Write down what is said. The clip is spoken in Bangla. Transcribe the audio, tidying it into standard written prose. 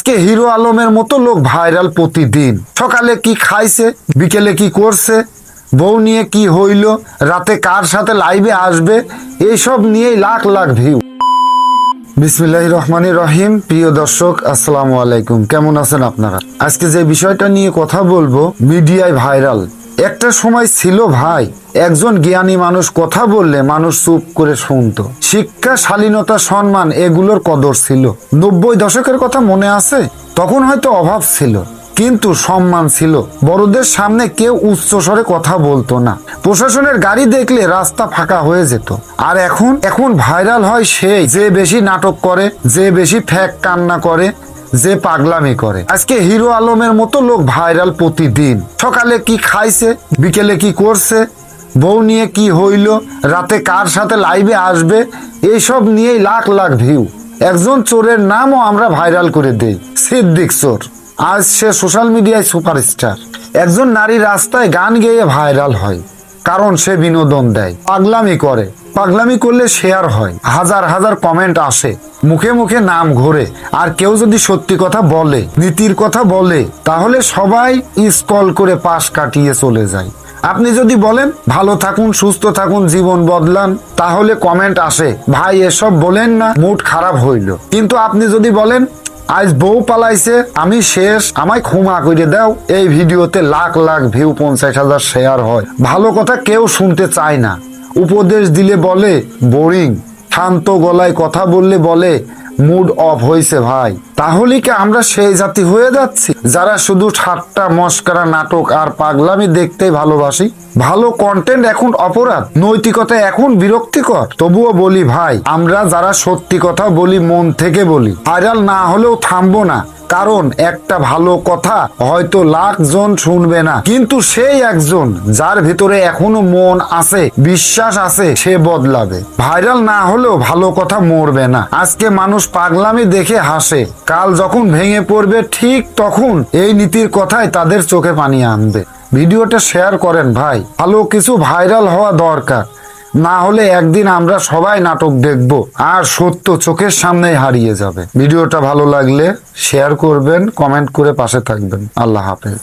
আজকে হিরো আলমের মতো লোক ভাইরাল প্রতিদিন। সকালে কি খাইছে, বিকেলে কি করছে, বউ নিয়ে কি হইল, রাতে কার সাথে লাইভে আসবে, এইসব নিয়েই লাখ লাখ ভিউ। বিসমিল্লাহির রহমানির রহিম। প্রিয় দর্শক, আসসালামু আলাইকুম। কেমন আছেন আপনারা? আজকে যে বিষয়টা নিয়ে কথা বলবো, মিডিয়ায় ভাইরাল। একটা সময় ছিল ভাই, একজন জ্ঞানী মানুষ কথা বললে মানুষ চুপ করে শুনতো। শিক্ষা, শালীনতা, সম্মান এগুলোর কদর ছিল। 90 দশকের কথা মনে আছে? তখন হয়তো অভাব ছিল, কিন্তু সম্মান ছিল। বড়দের সামনে কেউ উচ্চস্বরে কথা বলতো না। প্রশাসনের গাড়ি দেখলে রাস্তা ফাঁকা হয়ে যেত। আর এখন ভাইরাল হয় সেই যে বেশি নাটক করে, যে বেশি ফ্যাক কান্না করে, যে পাগলামি করে। আজকে হিরো আলমের মতো লোক ভাইরাল প্রতিদিন। সকালে কি খাইছে, বিকেলে কি করছে, বউ নিয়ে কি হইল, রাতে কার সাথে লাইভে আসবে, এইসব নিয়েই লাখ লাখ ভিউ। একজন চোরের নামও আমরা ভাইরাল করে দেই, সিদ্দিক চোর। আজ সে সোশ্যাল মিডিয়ায় সুপারস্টার। একজন নারী রাস্তায় গান গেয়ে ভাইরাল হয়, কারণ সে বিনোদন দেয়। পাগলামি করে, পাগলামি করলে শেয়ার হয়, হাজার হাজার কমেন্ট আসে, মুখে মুখে নাম ঘোরে। আর কেউ যদি সত্যি কথা বলে, নীতির কথা বলে, তাহলে সবাই স্ক্রল করে পাশ কাটিয়ে চলে যায়। আপনি যদি বলেন ভালো থাকুন, সুস্থ থাকুন, জীবন বদলান, তাহলে কমেন্ট আসে, ভাই এসব বলেন না, মুড খারাপ হইল। কিন্তু আপনি যদি বলেন আজ বউ পালাইছে, আমি শেষ, আমায় ক্ষমা করে দাও, এই ভিডিওতে লাখ লাখ ভিউ, 50,000 শেয়ার হয়। ভালো কথা কেউ শুনতে চায় না। উপদেশ দিলে বলে বোরিং, শান্ত গলায় কথা বললে বলে মুড অফ হয়েছে। ভাই, তাহলে কি আমরা সেই জাতি হয়ে যাচ্ছি যারা শুধু ঠাট্টা, মস্করা, নাটক আর পাগলামি দেখতেই ভালোবাসি? ভালো কন্টেন্ট এখন অপরাধ, নৈতিকতা এখন বিরক্তিকর। তবুও বলি ভাই, আমরা যারা সত্যি কথা বলি, মন থেকে বলি, ভাইরাল না হলেও থামবো না। কারণ একটা ভালো কথা হয়তো লাখ জন শুনবে না, কিন্তু সেই একজন যার ভিতরে এখনো মন আছে, বিশ্বাস আছে, সে বদলাবে। ভাইরাল না হলেও ভালো কথা মরবে না। আজকে মানুষ পাগলামি দেখে হাসে, কাল যখন ভেঙে পড়বে ঠিক তখন এই নীতির কথায় তাদের চোখে পানি আনবে। ভিডিওটা শেয়ার করেন ভাই, ভালো কিছু ভাইরাল হওয়া দরকার। না হলে একদিন আমরা সবাই নাটক দেখব, আর সত্য চোখের সামনেই হারিয়ে যাবে। ভিডিওটা ভালো লাগলে শেয়ার করবেন, কমেন্ট করে পাশে থাকবেন। আল্লাহ হাফেজ।